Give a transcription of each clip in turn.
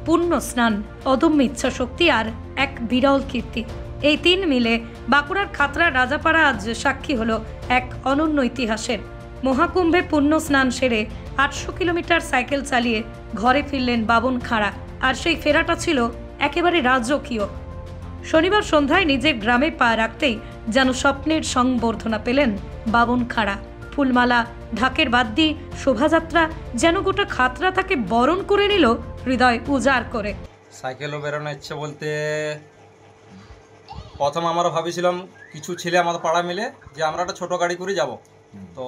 পুণ্য স্নান, অদম্য ইচ্ছাশক্তি আর এক বিরল কীর্তি, এই তিন মিলে বাঁকুড়ার খাতড়া রাজাপাড়া আজ সাক্ষী হলো এক অনন্য ইতিহাসের। মহাকুম্ভে পুণ্য স্নান সেরে 800 কিলোমিটার সাইকেল চালিয়ে ঘরে ফিরলেন বাবন খাঁড়া, আর সেই ফেরাটা ছিল একেবারে রাজকীয়। শনিবার সন্ধ্যায় নিজের গ্রামে পা রাখতেই যেন স্বপ্নের সংবর্ধনা পেলেন বাবন খাঁড়া। ফুলমালা, ঢাকের বাদ্যি, শোভাযাত্রা যেন গোটা খাতড়া তাকে বরণ করে নিল হৃদয় উজাড় করে। সাইকেলও বেরোনোর ইচ্ছে বলতে প্রথম আমরা ভাবিছিলাম কিছু ছেলে আমাদের পাড়া মিলে যে আমরা একটা ছোটো গাড়ি করে যাব, তো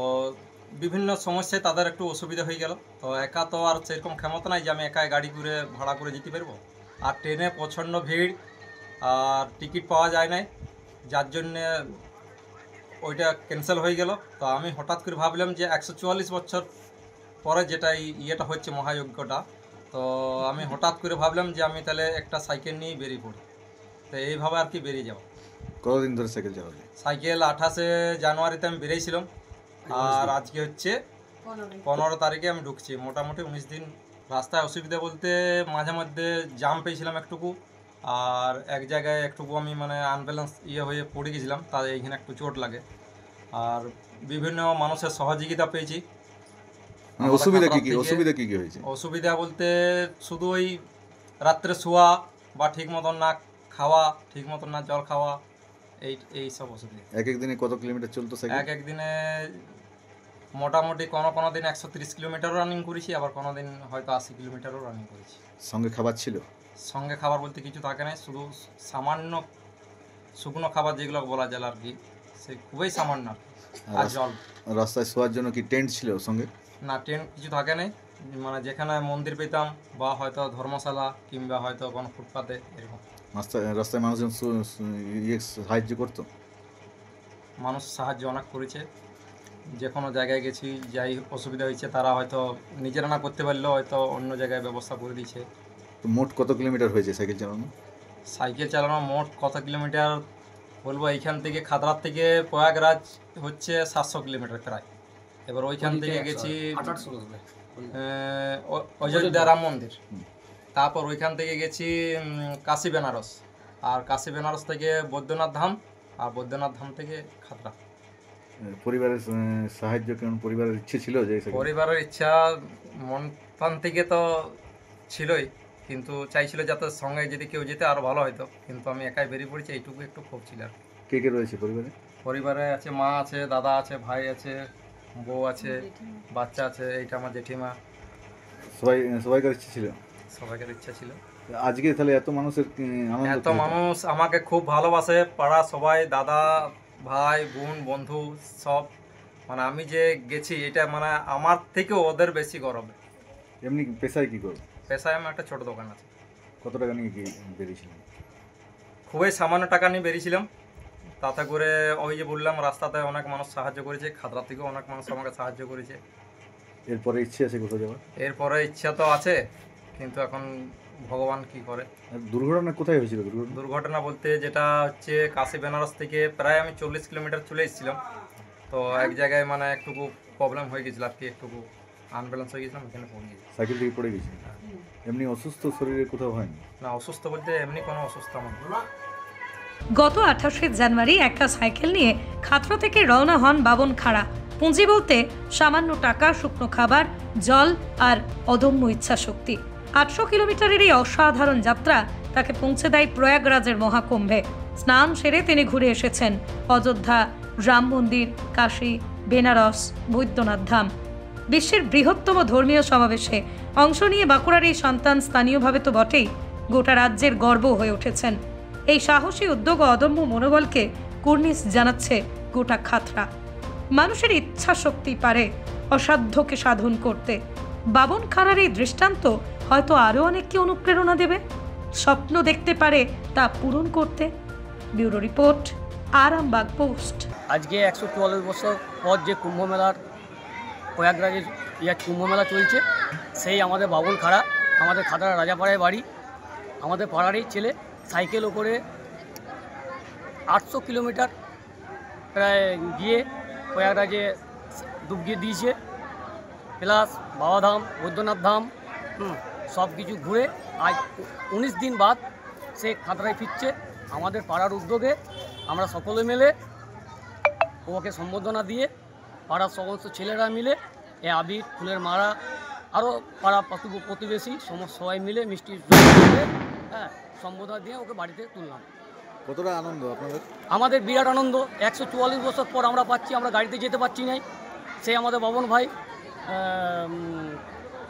বিভিন্ন সমস্যায় তাদের একটু অসুবিধা হয়ে গেল। তো একা তো আর সেরকম ক্ষমতা নাই যে আমি একাই গাড়ি করে ভাড়া করে যেতে পারবো, আর ট্রেনে প্রচণ্ড ভিড় আর টিকিট পাওয়া যায় নাই, যার জন্যে ওইটা ক্যান্সেল হয়ে গেল। তো আমি হঠাৎ করে ভাবলাম যে 144 বছর পরে যেটা ইয়েটা হচ্ছে মহাযজ্ঞটা, তো আমি হঠাৎ করে ভাবলাম যে আমি তাহলে একটা সাইকেল নিয়ে বেরিয়ে পড়ি। তো এইভাবে আর কি বেরিয়ে যাবো। কতদিন ধরে সাইকেল চালাচ্ছি? সাইকেল 28 জানুয়ারিতে আমি বেরিয়েছিলাম, আর আজকে হচ্ছে 15 তারিখে আমি ঢুকছি। মোটামুটি 19 দিন। রাস্তায় অসুবিধা বলতে মাঝে মধ্যে জাম পেয়েছিলাম একটুকু, আর এক জায়গায় একটুকু আমি মানে আনব্যালেন্স হয়ে পড়ে গেছিলাম, তাই এইখানে একটু চোট লাগে। আর বিভিন্ন মানুষের সহযোগিতা পেয়েছি। অসুবিধা কি হয়েছে? অসুবিধা বলতে শুধু ওই রাত্রে শোয়া বা ঠিক মতন না খাওয়া, ঠিক মতন না জল খাওয়া, এই সব অসুবিধা। এক দিনে কত কিলোমিটার চলতো সাইকেল? এক দিনে মোটামুটি কোনো দিন 130 কিলোমিটারও রানিং করেছি, আবার কোনো দিন হয়তো 80 কিলোমিটারও রানিং করেছি। সঙ্গে খাবার ছিল? সঙ্গে খাবার বলতে কিছু থাকে না, শুধু সামান্য শুকনো খাবার যেগুলো বলা যায় আর কি, সে খুবই সামান্য। আর জল। রাস্তায় শোয়ার জন্য কি টেন্ট ছিল সঙ্গে? না, টেন্ট কিছু থাকে না, মানে যেখানে মন্দির পেতাম বা হয়তো ধর্মশালা কিংবা হয়তো কোনো ফুটপাতে এরকম। রাস্তায় মানুষজন সাহায্য করতো? মানুষ সাহায্য অনেক করেছে, যে কোনো জায়গায় গেছি যাই অসুবিধা হয়েছে তারা হয়তো নিজেরা না করতে পারলেও হয়তো অন্য জায়গায় ব্যবস্থা করে দিয়েছে। তো মোট কত কিলোমিটার হয়েছে সাইকেল চালানো? সাইকেল চালানো মোট কত কিলোমিটার বলবো, এইখান থেকে খাতড়ার থেকে প্রয়াগরাজ হচ্ছে 700 কিলোমিটার প্রায়। এবার ওইখান থেকে গেছি অযোধ্যা রাম মন্দির, তারপর ওইখান থেকে গেছি কাশী বেনারস, আর কাশী বেনারস থেকে বৈদ্যনাথ ধাম, আর বৈদ্যনাথ ধাম থেকে খাতড়া। পরিবারের সাহায্য কেমন? পরিবারের ইচ্ছে ছিল যে? পরিবারের ইচ্ছা মন প্রাণ থেকে তো ছিলই, কিন্তু চাইছিল যাতে সঙ্গে যদি কেউ যেতে আরও ভালো হতো, কিন্তু আমি একাই বেরিয়ে পড়েছি, এইটুকু একটু ক্ষোভ ছিল। কে কে রয়েছে পরিবারে? পরিবারে আছে মা আছে, দাদা আছে, ভাই আছে, বউ আছে, বাচ্চা আছে, এইটা আমার জেঠিমা। সবাইকার ইচ্ছে ছিল? সবাইকার ইচ্ছা ছিল। আজকে তাহলে এত মানুষের এত মানুষ আমাকে খুব ভালোবাসে, পাড়া সবাই, দাদা ভাই বোন বন্ধু সব, মানে আমি যে গেছি এটা মানে আমার থেকেও ওদের বেশি গর্ব। এমনি পেশায় কি করো? পেশায় আমার একটা ছোট দোকান আছে। কত টাকা নিয়ে কি বেরিয়েছিলেন? খুবই সামান্য টাকা নিয়ে বেরিয়েছিলাম, তাতে করে ওই যে বললাম রাস্তাতে অনেক মানুষ সাহায্য করেছে, খাতড়া থেকেও অনেক মানুষ আমাকে সাহায্য করেছে। এরপরে ইচ্ছে আছে কোথাও যাওয়ার? এরপরে ইচ্ছা তো আছে, কিন্তু এখন ভগবান কি করে। দুর্ঘটনা কোথায় হয়েছিল? দুর্ঘটনা বলতে যেটা হচ্ছে কাশী বেনারস থেকে প্রায় আমি 40 কিলোমিটার চলে এসেছিলাম, তো এক জায়গায় মানে একটুকু প্রবলেম হয়ে গেছিল আর কি, একটুকু আনব্যালেন্স হয়ে গেছিলাম, এখানে পড়ে গেছি। সাইকেল থেকে পড়ে গেছি? এমনি অসুস্থ শরীরে কোথাও হয়নি? না, অসুস্থ বলতে এমনি কোনো অসুস্থ আমার না। গত 28 জানুয়ারি একটা সাইকেল নিয়ে খাতড়া থেকে রওনা হন বাবন খাঁড়া। পুঁজি বলতে সামান্য টাকা, শুকনো খাবার, জল আর অদম্য ইচ্ছাশক্তি। 800 কিলোমিটারের এই অসাধারণ যাত্রা তাকে পৌঁছে দেয় প্রয়াগরাজের মহাকুম্ভে। স্নান সেরে তিনি ঘুরে এসেছেন অযোধ্যা, রাম মন্দির, কাশী, বেনারস, বৈদ্যনাথ ধাম। বিশ্বের বৃহত্তম ধর্মীয় সমাবেশে অংশ নিয়ে বাঁকুড়ার এই সন্তান স্থানীয়ভাবে তো বটেই, গোটা রাজ্যের গর্ব হয়ে উঠেছেন। এই সাহসী উদ্যোগ ও অদম্য মনোবলকে কুর্নিশ জানাচ্ছে গোটা খাতড়া। মানুষের ইচ্ছা শক্তি পারে অসাধ্যকে সাধন করতে। বাবন খাঁড়ার এই দৃষ্টান্ত হয়তো আরও অনেককে অনুপ্রেরণা দেবে, স্বপ্ন দেখতে পারে তা পূরণ করতে। Bureau report, Arambagh post. আজকে 144 বছর পর যে কুম্ভমেলার প্রয়াগরাজের কুম্ভমেলা চলছে, সেই আমাদের বাবন খাঁড়া, আমাদের খাতড়া রাজাপাড়ায় বাড়ি, আমাদের পাড়ারই ছেলে সাইকেল করে 800 কিলোমিটার প্রায় গিয়ে প্রয়াগরাজে ডুব গিয়ে দিয়েছে, প্লাস বাবাধাম, বৈদ্যনাথ ধাম সব কিছু ঘুরে আজ 19 দিন বাদ সে খাতড়ায় ফিরছে। আমাদের পাড়ার উদ্যোগে আমরা সকলে মিলে ওকে সম্বর্ধনা দিয়ে পাড়ার সমস্ত ছেলেরা মিলে এ আবির ফুলের মালা আরও পাড়া প্রতিবেশী সবাই মিলে মিষ্টি হ্যাঁ সম্বোধনা দিয়ে ওকে বাড়িতে তুললাম। কতটা আনন্দ আপনাদের? আমাদের বিরাট আনন্দ। 144 বছর পর আমরা পাচ্ছি, আমরা গাড়িতে যেতে পারছি নাই। সে আমাদের বাবন ভাই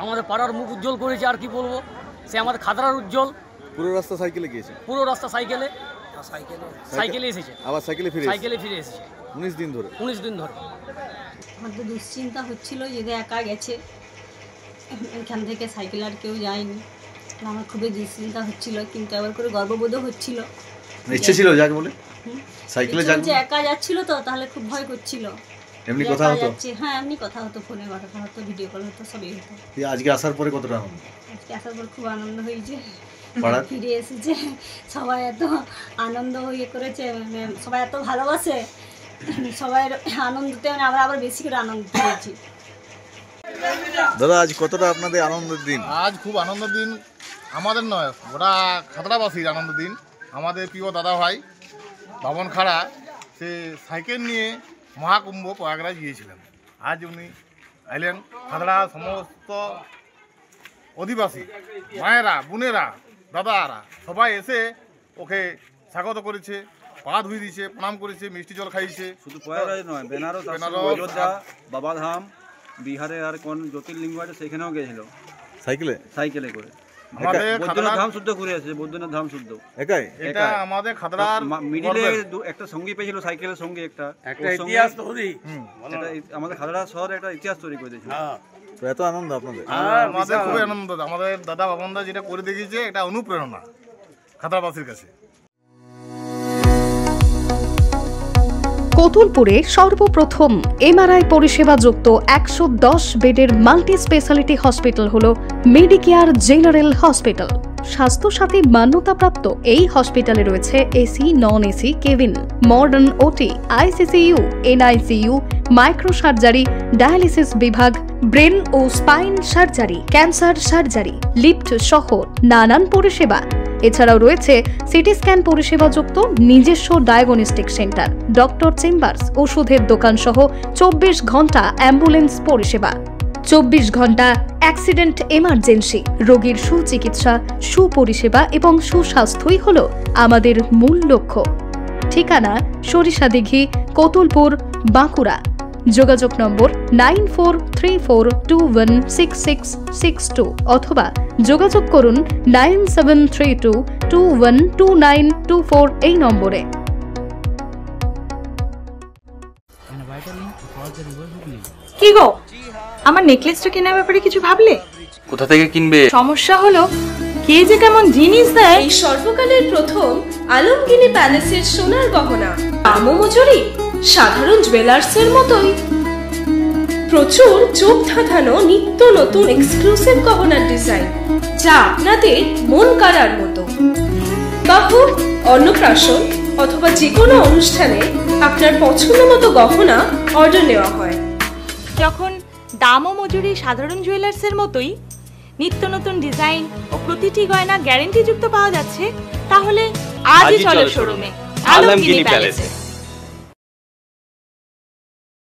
আমাদের পাড়ার মুখ উজ্জ্বল করেছে, আর কি বলবো। সে আমাদের খাতড়ার উজ্জ্বল। পুরো রাস্তা সাইকেলে গিয়েছে? পুরো রাস্তা সাইকেলে এসেছে, আবার সাইকেলে ফিরে এসেছে 19 দিন ধরে। আমার তো দুশ্চিন্তা হচ্ছিল যে একা গেছে, এখান থেকে সাইকেল আর কেউ যায়নি। আমার খুবই দুশ্চিন্তা হচ্ছিল, কিন্তু আবার করে গর্ববোধও হচ্ছিল। ইচ্ছে ছিল যাকে বলে সাইকেলে যাবে, একা যাচ্ছিল তো তাহলে খুব ভয় করছিল। এমনি কথা হতো? হ্যাঁ এমনি কথা হতো, ফোনে কথা হতো, ভিডিও কল হতো, সবই হতো। আজকে আসার পরে কতটা আনন্দ? আজকে আসার পর খুব আনন্দ হয়েছে, পাড়ার ফিরে এসেছে। সবাই এত আনন্দ ইয়ে করেছে, সবাই এত ভালোবাসে, সবাই আনন্দতে মানে আমরা আবার বেশি করে আনন্দ পেয়েছি। দাদা আজ কতটা আপনাদের আনন্দের দিন? আজ খুব আনন্দের দিন, আমাদের নয় গোটা খাতড়াবাসীর আনন্দের দিন। আমাদের প্রিয় দাদা ভাই বাবন খাড়া সে সাইকেল নিয়ে মহাকুম্ভ প্রয়াগরাজ গিয়েছিলেন। আজ উনি এলেন, খাতড়া সমস্ত অধিবাসী মায়েরা, বোনেরা, দাদারা সবাই এসে ওকে স্বাগত করেছে, পা ধুই দিয়েছে, প্রণাম করেছে, মিষ্টি জল খাইয়েছে। শুধু প্রয়াগরাজ নয়, বেনারস, অযোধ্যা, বাবাধাম, বিহারে আর কোন জ্যোতির্লিঙ্গ আছে সেখানেও গেছিল সাইকেলে করে। আমাদের বৈদ্যনাথ ধাম শুদ্ধ ঘুরে আসছে, বৈদ্যনাথ ধাম শুদ্ধ একাই। এটা আমাদের খাতড়ার মিডিলে একটা সঙ্গী পেয়েছিল, সাইকেলের সঙ্গে একটা ইতিহাস তৈরি। আমাদের খাতড়া শহরে একটা ইতিহাস তৈরি করে দিয়েছিল। তো এত আনন্দ আপনাদের? আমাদের খুবই আনন্দ। আমাদের দাদা বাবনদা যেটা করে দেখিয়েছে এটা অনুপ্রেরণা খাতড়াবাসীর কাছে। কতুলপুরে সর্বপ্রথম এমআরআই পরিষেবা যুক্ত 110 বেডের মাল্টি স্পেশালিটি হসপিটাল হল মেডিকেয়ার জেনারেল হসপিটাল। স্বাস্থ্যসাথী মান্যতাপ্রাপ্ত এই হসপিটালে রয়েছে AC, non AC cabin, modern OT, ICCU, NICU, micro surgery, dialysis বিভাগ, ব্রেন ও spine surgery, cancer surgery, lift সহ নানান পরিষেবা। এছাড়াও রয়েছে সিটি স্ক্যান পরিষেবা যুক্ত নিজস্ব ডায়াগনস্টিক সেন্টার, ডক্টর চেম্বার্স, ওষুধের দোকান সহ 24 ঘন্টা অ্যাম্বুলেন্স পরিষেবা, 24 ঘন্টা অ্যাক্সিডেন্ট এমার্জেন্সি। রোগীর সুচিকিৎসা, সুপরিষেবা এবং সুস্বাস্থ্যই হল আমাদের মূল লক্ষ্য। ঠিকানা সরিষাদিঘি, কতুলপুর, বাঁকুড়া। যোগাযোগ নম্বর 9434216662 অথবা যোগাযোগ করুন 9732212924 এই নম্বরে। কি গো, আমার নেকলেসটা কেনার ব্যাপারে কিছু ভাবলে? কোথা থেকে কিনবে? সমস্যা হলো কে যে কেমন জিনিস দেয়। এই সর্বকালের প্রথম আলমগিনি প্যালেসের সোনার গহনা, দামও মজুরি সাধারণ জুয়েলার্সের মতোই। প্রচুর চোখ ধাঁধানো নিত্য নতুন এক্সক্লুসিভ গহনার ডিজাইন, যা আপনাদের মন কাড়ার মতো। বাহু, অন্নপ্রাশন অথবা যে কোনো অনুষ্ঠানে আপনার পছন্দ মতো গহনা অর্ডার নেওয়া হয়। যখন দাম ও মজুরি সাধারণ জুয়েলার্সের মতোই, নিত্য নতুন ডিজাইন ও প্রতিটি গয়না গ্যারান্টি যুক্ত পাওয়া যাচ্ছে, তাহলে আজই চলো শোরুমে আলমগিনি প্যালেসে।